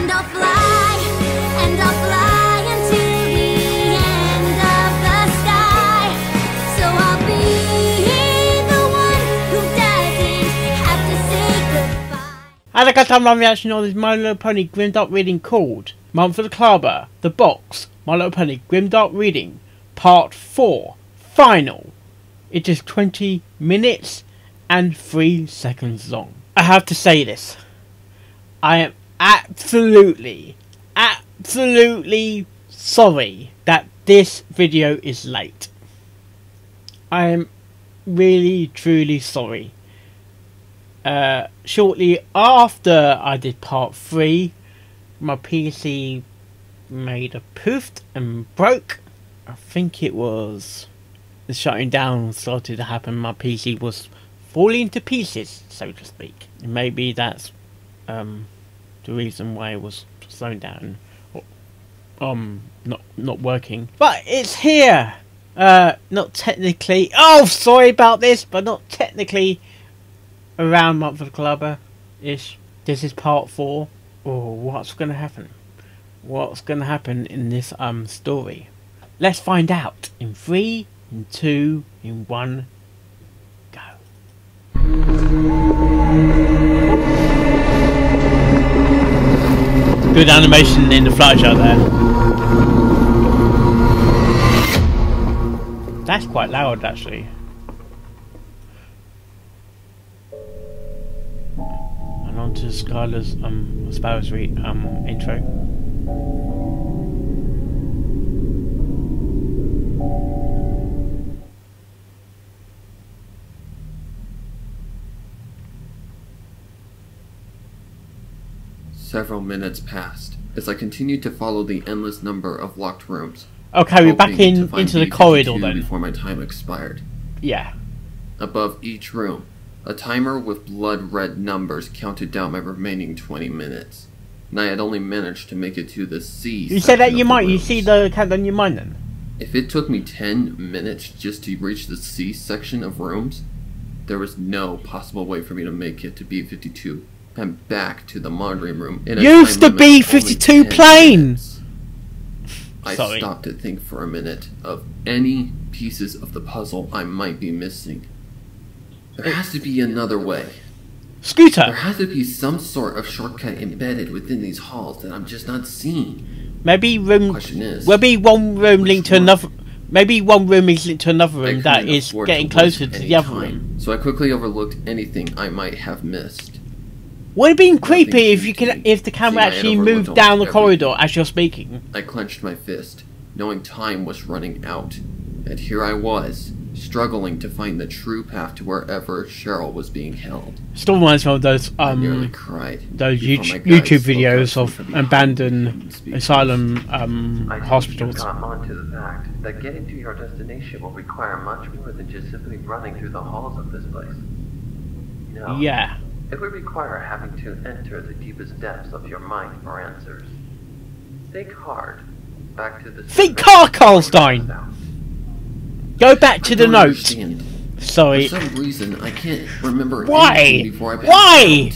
And I'll fly until the end of the sky. So I'll be the one who doesn't have to say goodbye. And I got time my reaction on this My Little Pony Grimdark reading called Month of the Macabre, The Box, My Little Pony Grimdark reading, Part 4, Final. It is 20 minutes and 3 seconds long. I have to say this. I am absolutely sorry that this video is late. I am really truly sorry. Shortly after I did part 3, my PC made a poof and broke. I think it was the shutting down started to happen. My PC was falling to pieces, so to speak. And maybe that's the reason why it was slowing down, or not working. But it's here. Not technically. Oh, sorry about this, but not technically. Around Month of the Macabre ish. This is part 4. Oh, what's gonna happen? What's gonna happen in this story? Let's find out in 3, in 2, in 1, go. Good animation in the flash out there. That's quite loud actually. And on to Skylar's Sparrow's intro. Several minutes passed as I continued to follow the endless number of locked rooms. Okay, we're back into the corridor then. Before my time expired. Yeah. Above each room, a timer with blood-red numbers counted down my remaining 20 minutes. And I had only managed to make it to the C. You said that you might. You see the countdown in your mind then? If it took me 10 minutes just to reach the C section of rooms, there was no possible way for me to make it to B52 and back to the monitoring room. Used to be 52 planes! I stopped to think for a minute of any pieces of the puzzle I might be missing. There has to be another way. Scooter! There has to be some sort of shortcut embedded within these halls that I'm just not seeing. Maybe room. Question is, maybe one room linked to another. Maybe one room is linked to another room that is getting closer to the other room. So I quickly overlooked anything I might have missed. Would it have been creepy if the camera actually moved down the corridor as you're speaking? I clenched my fist, knowing time was running out, and here I was, struggling to find the true path to wherever Cheryl was being held. Still reminds me of those I nearly cried those YouTube videos of abandoned asylum hospitals. I on to the fact that getting to your destination will require much more than just simply running through the halls of this place. No. Yeah. It would require having to enter the deepest depths of your mind for answers. Think hard. Back to the... Think hard, Karlstein! Go back to the note. Sorry. For some reason, I can't remember anything before I Why?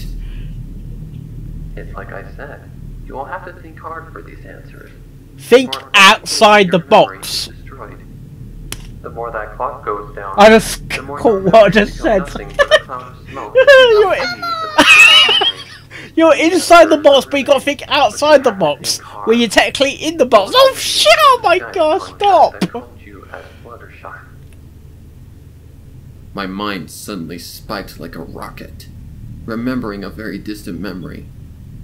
It's like I said. You will have to think hard for these answers. Think outside the box. The more that clock goes down, I just caught what I just said. You're inside the box, but you gotta think outside the box, where you're technically in the box. Oh shit! Oh my god! Stop! My mind suddenly spiked like a rocket, remembering a very distant memory.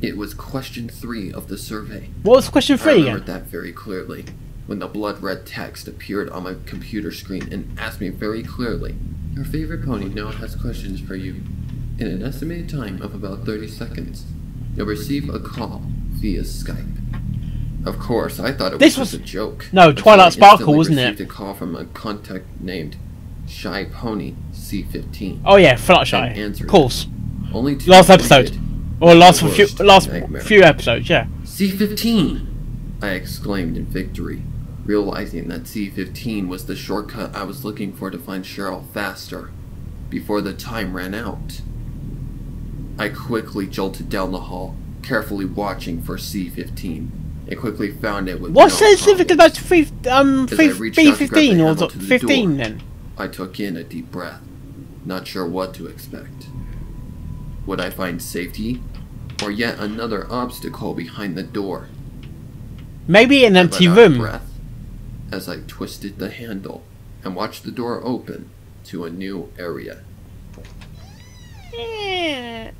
It was question 3 of the survey. What was question 3 I again? remembered that very clearly, when the blood-red text appeared on my computer screen and asked me very clearly, "Your favorite pony now has questions for you. In an estimated time of about 30 seconds, you'll receive a call via Skype." Of course, I thought it was just a joke. No, Twilight Sparkle, wasn't it? I received a call from a contact named Shy Pony C15. Oh yeah, Fluttershy. Of course. Only last episode. Or last few episodes, yeah. C15! I exclaimed in victory, realizing that C15 was the shortcut I was looking for to find Cheryl faster, before the time ran out. I quickly jolted down the hall, carefully watching for C-15. It quickly found it with What's no so significant about problem. As I reached out to grab the B15 or handle to the 15 door, then? I took in a deep breath, not sure what to expect. Would I find safety, or yet another obstacle behind the door? Maybe an I empty let out a room. breath as I twisted the handle and watched the door open to a new area. Yeah.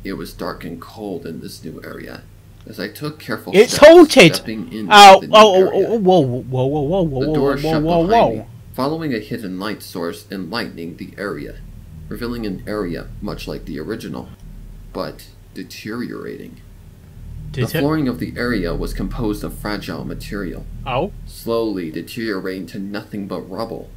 It was dark and cold in this new area. As I took careful It's steps, haunted! stepping into Oh, the new oh, area. oh, whoa, whoa, whoa, whoa, whoa, The door whoa, shut whoa, behind whoa. me, following a hidden light source enlightening the area, revealing an area much like the original, but deteriorating. The flooring of the area was composed of fragile material, Oh? slowly deteriorating to nothing but rubble.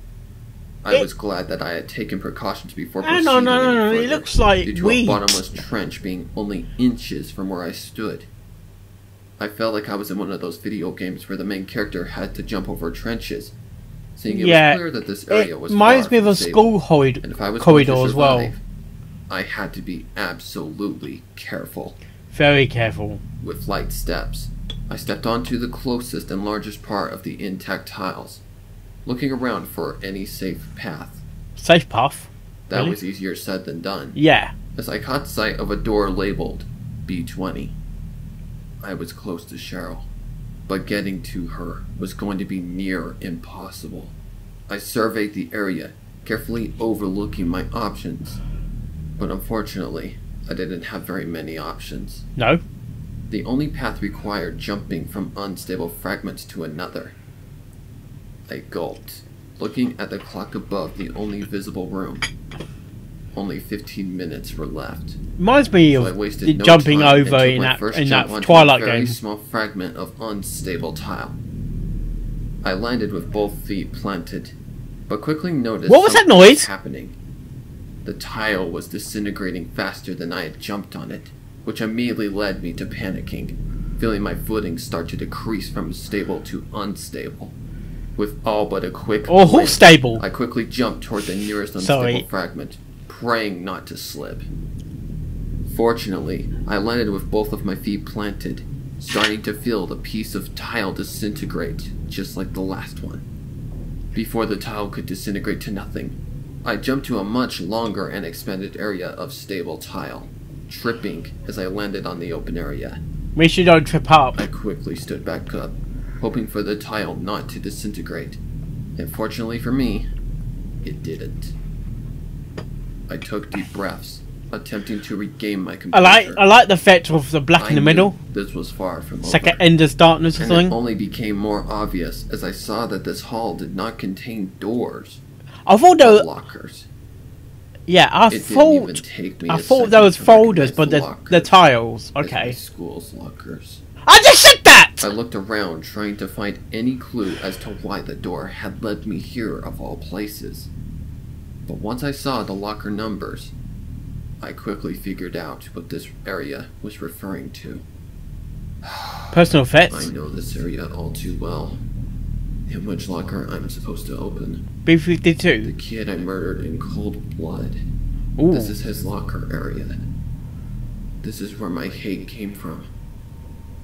I was glad that I had taken precautions before proceeding No, any it further, looks like due to weeds. a bottomless trench being only inches from where I stood. I felt like I was in one of those video games where the main character had to jump over trenches, seeing it was clear that this area was reminds far me of from a stable, school and if I was corridor going to as well. survive, I had to be absolutely careful. Very careful. With light steps, I stepped onto the closest and largest part of the intact tiles, looking around for any safe path. Safe path? That Really? was easier said than done, Yeah. as I caught sight of a door labeled B20. I was close to Cheryl, but getting to her was going to be near impossible. I surveyed the area, carefully overlooking my options, but unfortunately, I didn't have very many options. No? The only path required jumping from unstable fragments to another. I gulped, looking at the clock above the only visible room. Only 15 minutes were left. Reminds me So I of wasted the no jumping time and over took in my that first in jump that onto Twilight a very game. small fragment of unstable tile. I landed with both feet planted, but quickly noticed What was that something noise? happening. The tile was disintegrating faster than I had jumped on it, which immediately led me to panicking, feeling my footing start to decrease from stable to unstable. With all but a quick glance, stable. I quickly jumped toward the nearest unstable Sorry. fragment, praying not to slip. Fortunately, I landed with both of my feet planted, starting to feel the piece of tile disintegrate, just like the last one. Before the tile could disintegrate to nothing, I jumped to a much longer and expanded area of stable tile, tripping as I landed on the open area. We should don't trip up. I quickly stood back up, hoping for the tile not to disintegrate, and fortunately for me, it didn't. I took deep breaths, attempting to regain my composure. I like the effect of the black in the knew middle. This was far from It's over. like an Ender's Darkness or And it something. only became more obvious as I saw that this hall did not contain doors, I thought there but were, lockers. yeah, I It didn't even take me I a thought there second was to folders, recognize but the the lockers tiles. as my Okay. school's lockers. I just said that! I looked around trying to find any clue as to why the door had led me here of all places. But once I saw the locker numbers, I quickly figured out what this area was referring to. Personal I effects. know this area all too well. In which locker I'm supposed to open. The B52. kid I murdered in cold blood. Ooh. This is his locker area. This is where my hate came from.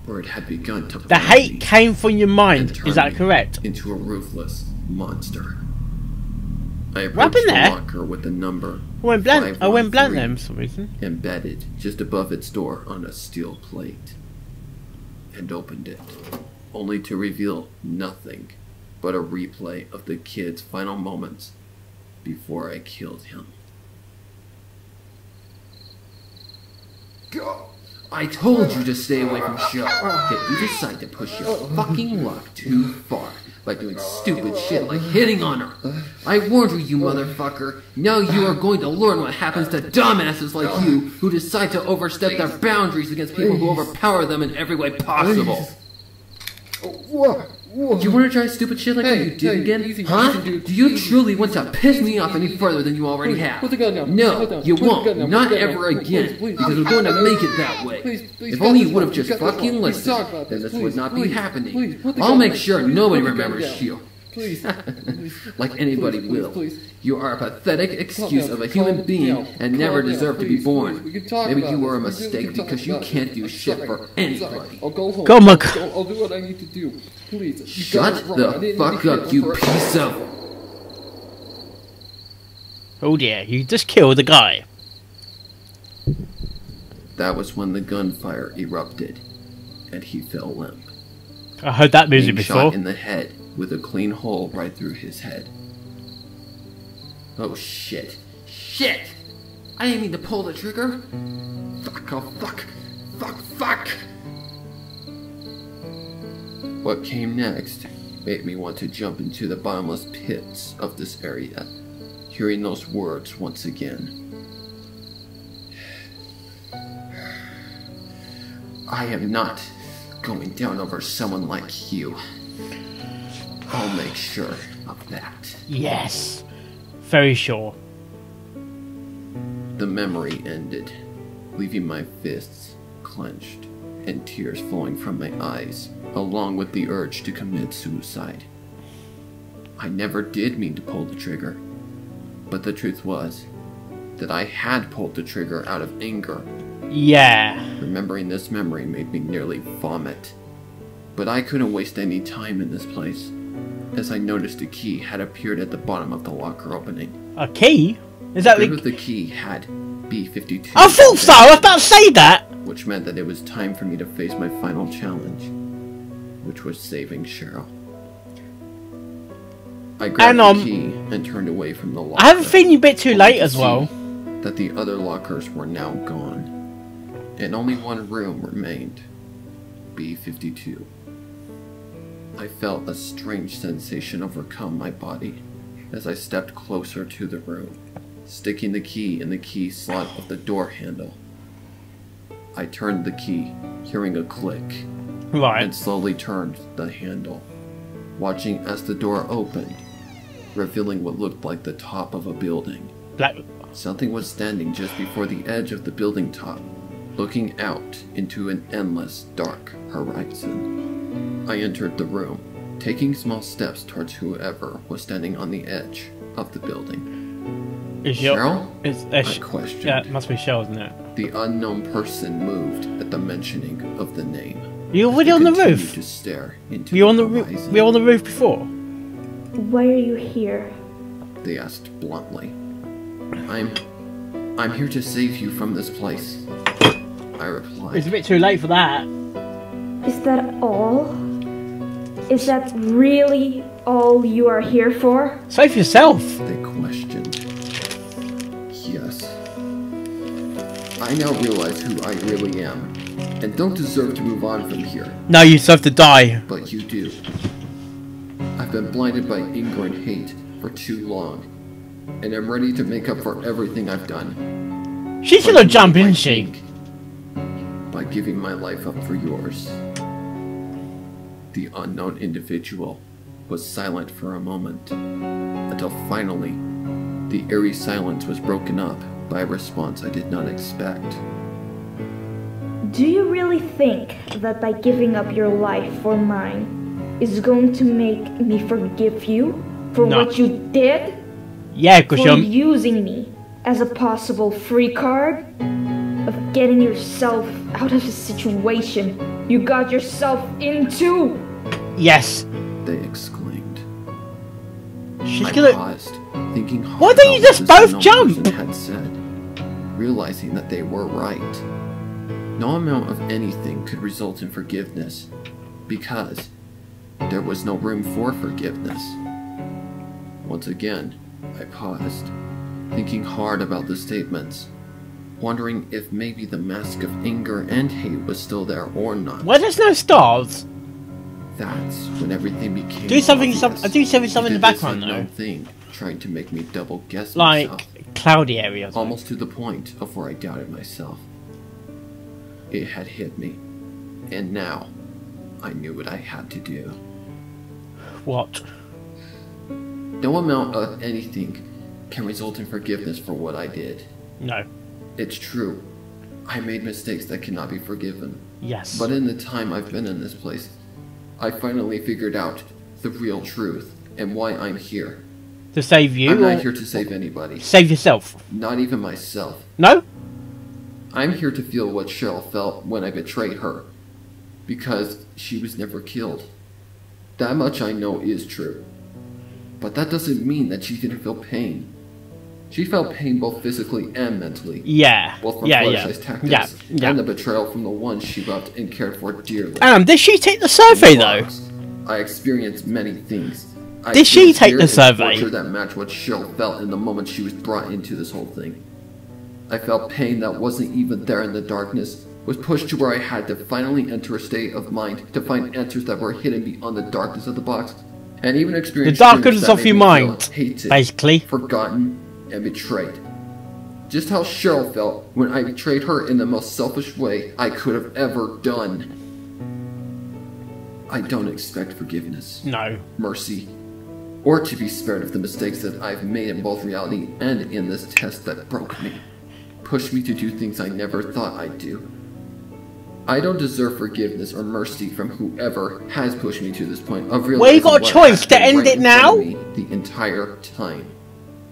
Where it had begun to The blind hate me came from your and mind. turn Is that me correct? into a ruthless monster. I What approached happened the there? locker with the number I went blank 513 then for some reason. embedded just above its door on a steel plate, and opened it, only to reveal nothing but a replay of the kid's final moments before I killed him. I told you to stay away from Cheryl, yet you decide to push your fucking luck too far by doing stupid shit like hitting on her. I warned you, you motherfucker. Now you are going to learn what happens to dumbasses like you who decide to overstep their boundaries against people who overpower them in every way possible. You want to try stupid shit like what you did again? Huh? Do you truly want to piss me off any further than you already have? Put the gun down. No, Put the gun down. you Put the won't. gun down. Not Put the gun ever down. again. Please, Because we're going to make it that way. Please, If only you would have we just got this fucking one. Please listened, talk about then this. this would not be Please, happening. please, put the I'll gun make down. sure Please, nobody put the gun remembers down. you. Please. Like anybody will. Please. You are a pathetic excuse of a human being and never deserved to be born. Maybe you were a mistake because you can't do shit for anybody. I'll go home. Go, Macabre. I'll do what I need to do. Please. Shut the fuck up, you piece of... Oh dear, you just killed the guy. That was when the gunfire erupted, and he fell limp. I heard that music Being before. shot in the head with a clean hole right through his head. Oh shit. Shit! I didn't mean to pull the trigger. Fuck, oh fuck. Fuck! What came next made me want to jump into the bottomless pits of this area, hearing those words once again. I am not going down over someone like you. I'll make sure of that. Yes. Very sure. The memory ended, leaving my fists clenched and tears flowing from my eyes, along with the urge to commit suicide. I never did mean to pull the trigger, but the truth was that I had pulled the trigger out of anger. Yeah. Remembering this memory made me nearly vomit. But I couldn't waste any time in this place, as I noticed a key had appeared at the bottom of the locker opening. A key? Is that Proof of the... the key had B-52. I thought so! I was about to say that! Which meant that it was time for me to face my final challenge, which was saving Cheryl. I grabbed the key and turned away from the locker. I have a feeling you're a bit too late as well. That the other lockers were now gone, and only one room remained, B-52. I felt a strange sensation overcome my body as I stepped closer to the room, sticking the key in the key slot of the door handle. I turned the key, hearing a click, Right. and slowly turned the handle, watching as the door opened, revealing what looked like the top of a building. Black... Something was standing just before the edge of the building top, looking out into an endless, dark horizon. I entered the room, taking small steps towards whoever was standing on the edge of the building. Is Cheryl? I questioned. Yeah, it must be Cheryl, isn't it? The unknown person moved at the mentioning of the name. You're already They on the continued roof. to stare into We were on the horizon. we were on the roof before. Why are you here? They asked bluntly. I'm here to save you from this place, I replied. It's a bit too late for that. Is that all? Is that really all you are here for? Save yourself. They questioned. Yes. I now realize who I really am, and don't deserve to move on from here, No, you deserve to die. but you do. I've been blinded by anger and hate for too long, and I'm ready to make up for everything I've done. She's gonna jump, isn't she? By giving my life up for yours. The unknown individual was silent for a moment, until finally, the eerie silence was broken up by a response I did not expect. Do you really think that by giving up your life for mine is going to make me forgive you for No. what you did? Yeah, because For you're... using me as a possible free card? Of getting yourself out of the situation you got yourself into? Yes. They exclaimed. She's I gonna... paused, thinking hard Why don't you about just what this both unknown jump? person had said, realizing that they were right. No amount of anything could result in forgiveness, because there was no room for forgiveness. Once again, I paused, thinking hard about the statements, wondering if maybe the mask of anger and hate was still there or not. Why there's no stars? That's when everything became Do something, obvious. do something in the Did background this unknown though. thing trying to make me double guess Like, myself, cloudy areas. almost to the point of where I doubted myself. It had hit me, and now I knew what I had to do. What? No amount of anything can result in forgiveness for what I did. No. It's true, I made mistakes that cannot be forgiven. Yes. But in the time I've been in this place, I finally figured out the real truth and why I'm here. To save you? I'm or not here to save anybody. save yourself? Not even myself. No? I'm here to feel what Cheryl felt when I betrayed her. Because she was never killed. That much I know is true. But that doesn't mean that she didn't feel pain. She felt pain both physically and mentally. Yeah. Both from Yeah, Fluttershy's yeah. tactics Yeah. and the betrayal from the one she loved and cared for dearly. Did she take the survey though? I experienced many things. I Did she experienced take fear the and survey? torture that matched what Cheryl felt in the moment she was brought into this whole thing. I felt pain that wasn't even there in the darkness, was pushed to where I had to finally enter a state of mind to find answers that were hidden beyond the darkness of the box, and even experience The darkness dreams that of made your me feel mind, hated, basically. forgotten, and betrayed. Just how Cheryl felt when I betrayed her in the most selfish way I could have ever done. I don't expect forgiveness, No. mercy, or to be spared of the mistakes that I've made in both reality and in this test that broke me, pushed me to do things I never thought I'd do. I don't deserve forgiveness or mercy from whoever has pushed me to this point of realizing Well, you got a what choice to happened end right it in front now. of me the entire time.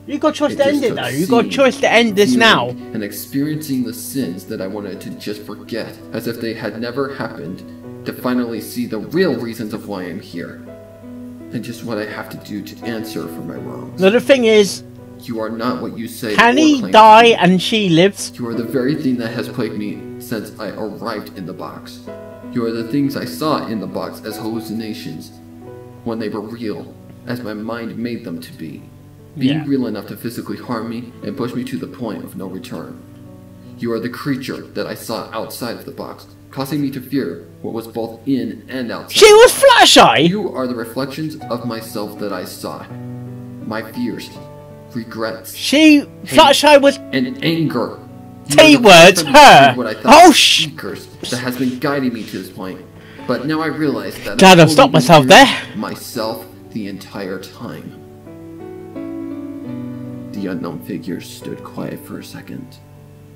You got a choice It to just end it took though. You got a seeing, choice to end this feeling, now. and experiencing the sins that I wanted to just forget, as if they had never happened, to finally see the real reasons of why I'm here, and just what I have to do to answer for my wrongs. No, the thing is, You are not what you say. can or he claim die to be. and she lives? You are the very thing that has plagued me since I arrived in the box. You are the things I saw in the box as hallucinations, when they were real, as my mind made them to be. Being Yeah. real enough to physically harm me and push me to the point of no return. You are the creature that I saw outside of the box, causing me to fear what was both in and outside. She was Fluttershy! You are the reflections of myself that I saw. My fears, regrets, Fluttershy was and anger. You T are the words, first her. what I thought Oh, was secrets that has been guiding me to this point. But now I realize that Dad, I've I've stopped only myself been there. myself the entire time. The unknown figure stood quiet for a second,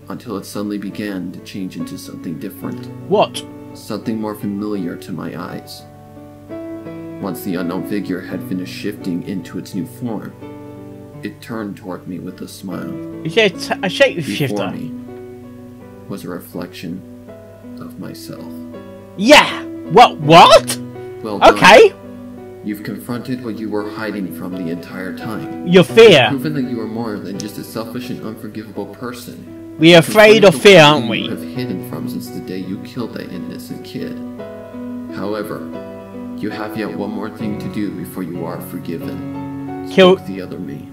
until it suddenly began to change into something different. what? Something more familiar to my eyes. Once the unknown figure had finished shifting into its new form, it turned toward me with a smile. You said a shape Before shifter. me was a reflection of myself. Yeah. What? Well done. Okay. You've confronted what you were hiding from the entire time. Your fear. Proven that you are more than just a selfish and unforgivable person. We're afraid of Confronted the fear, one aren't You we? have hidden from since the day you killed that innocent kid. However, you have yet one more thing to do before you are forgiven. Kill- Spoke the other me.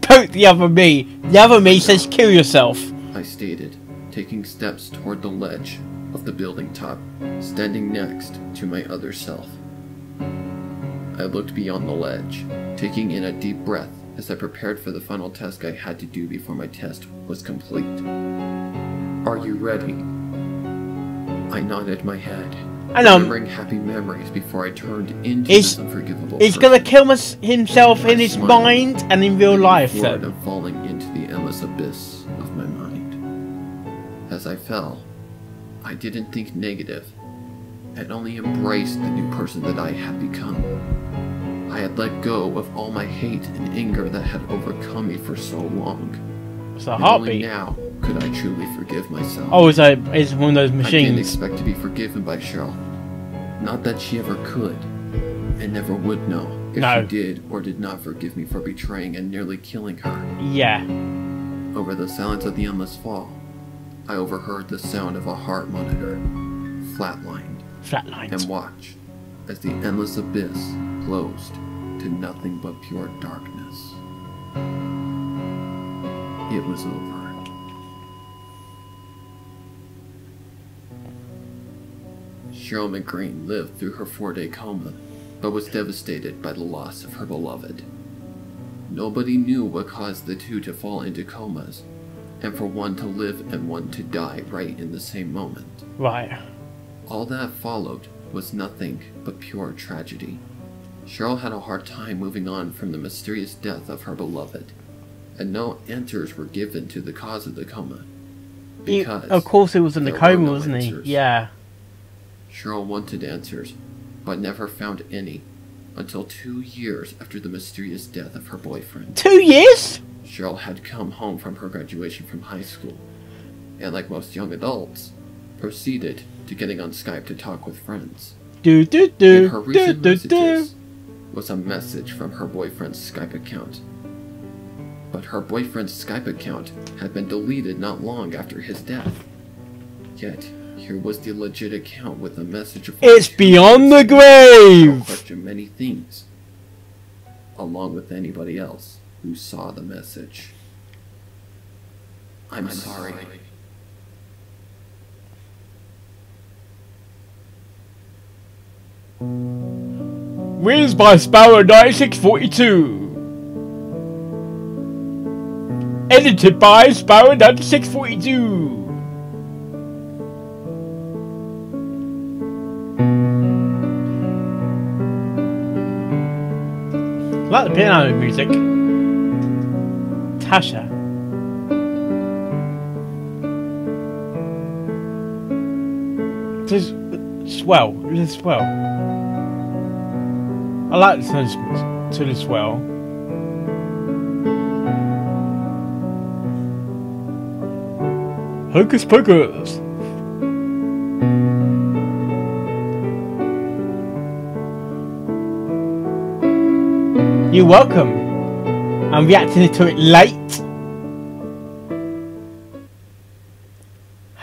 Poke the other me. The other me says kill yourself. I stated, taking steps toward the ledge of the building top, standing next to my other self. I looked beyond the ledge, taking in a deep breath as I prepared for the final task I had to do before my test was complete. Are you ready? I nodded my head, I know. remembering happy memories before I turned into Is- this unforgivable He's person. gonna kill himself in I his smiled, mind and in real looking life forward then. and falling into the endless abyss of my mind. As I fell, I didn't think negative, and only embraced the new person that I had become. I had let go of all my hate and anger that had overcome me for so long. It's a And only heartbeat. now could I truly forgive myself. Oh, it's one of those I didn't machines. expect to be forgiven by Cheryl. Not that she ever could, and never would know if No. she did or did not forgive me for betraying and nearly killing her. Yeah. Over the silence of the endless fall, I overheard the sound of a heart monitor, flatlined, Flatlines. and watched as the endless abyss closed to nothing but pure darkness. It was over. Cheryl McGreen lived through her 4-day coma, but was devastated by the loss of her beloved. Nobody knew what caused the two to fall into comas, and for one to live and one to die right in the same moment. Right. All that followed was nothing but pure tragedy. Cheryl had a hard time moving on from the mysterious death of her beloved, and no answers were given to the cause of the coma. Because Of course he was in the there were coma, no wasn't he? answers. Yeah. Cheryl wanted answers, but never found any until 2 years after the mysterious death of her boyfriend. 2 years? Cheryl had come home from her graduation from high school, and like most young adults, proceeded to getting on Skype to talk with friends. In her recent messages was a message from her boyfriend's Skype account. But her boyfriend's Skype account had been deleted not long after his death. Yet, here was the legit account with a message of It's beyond the grave! Question many things, along with anybody else who saw the message. I'm sorry. Wins by Sparrow 9642. Edited by Sparrow 9642. I like the piano music. Tasha. This is swell. This is swell. I like the sound to this well. Hocus Pocus. You're welcome. I'm reacting to it late.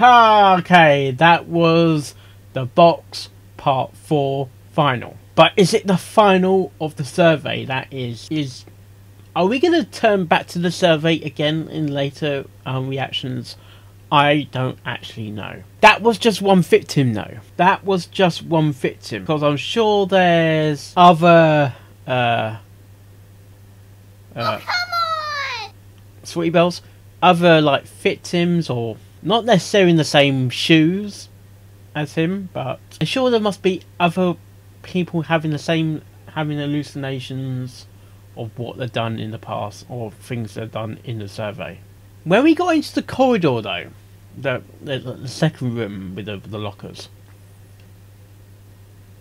Okay, that was the box part 4 final. But is it the final of the survey? That is are we going to turn back to the survey again in later reactions? I don't actually know. That was just one victim though. That was just one victim. Because I'm sure there's other oh, come on! Sweetie Bells. Other like victims, or not necessarily in the same shoes as him, but I'm sure there must be other people having hallucinations of what they've done in the past or things they've done in the survey. When we got into the corridor though, the second room with the lockers,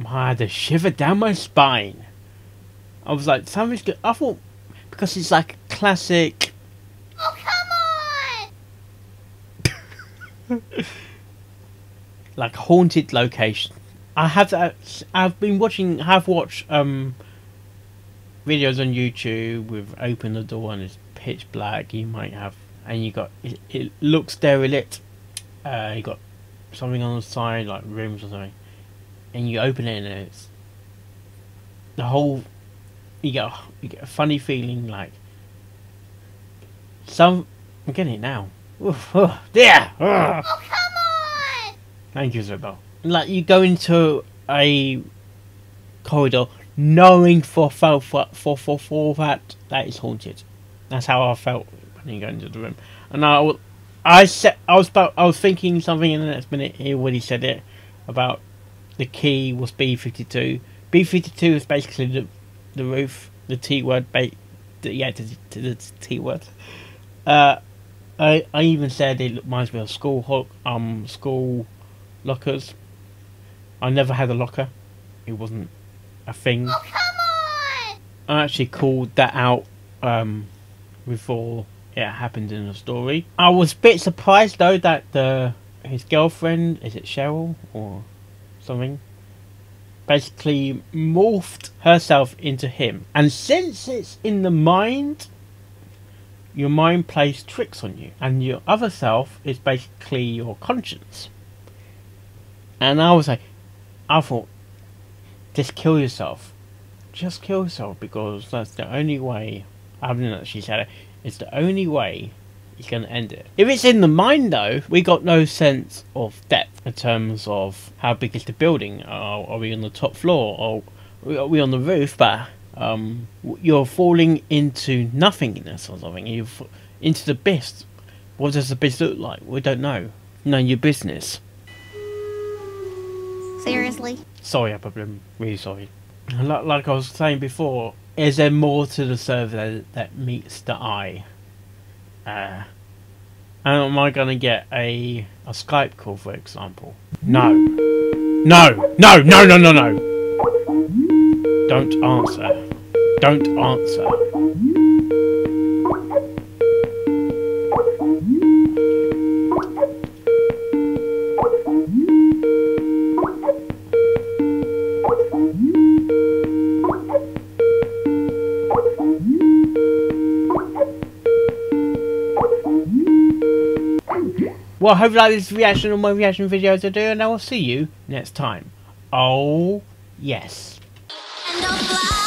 I had a shiver down my spine. I was like, something's good. I thought, because it's like a classic, oh come on, like haunted location. I've watched videos on YouTube with open the door and it's pitch black. You might have, and you got it looks derelict. You got something on the side like rooms or something, and you open it and it's the whole. You get a funny feeling like I'm getting it now. Yeah. Oh come on! Thank you, Isabel. Like you go into a corridor knowing for that is haunted. That's how I felt when you go into the room. And I was thinking something in the next minute here when he said it about the key was B52. B52 is basically the roof, the T word, the T word. I even said it reminds me of school lockers. I never had a locker. It wasn't a thing. Oh, come on! I actually called that out before it happened in the story. I was a bit surprised though that his girlfriend, is it Cheryl or something, basically morphed herself into him. And since it's in the mind, your mind plays tricks on you, and your other self is basically your conscience. And I thought, just kill yourself. Just kill yourself, because that's the only way. I haven't actually said it. It's the only way he's going to end it. If it's in the mind though, we got no sense of depth in terms of how big is the building. Are we on the top floor, or are we on the roof? But you're falling into nothingness or something. You're into the abyss. What does the abyss look like? We don't know. None of your business. Seriously? Sorry, I'm really sorry. Like I was saying before, is there more to the survey that meets the eye? And am I gonna get a Skype call, for example? No. No! No! No! No! No! No! Don't answer. Don't answer. Well, I hope you like this reaction on my reaction videos I do, and I will see you next time. Oh, yes. And I'll fly.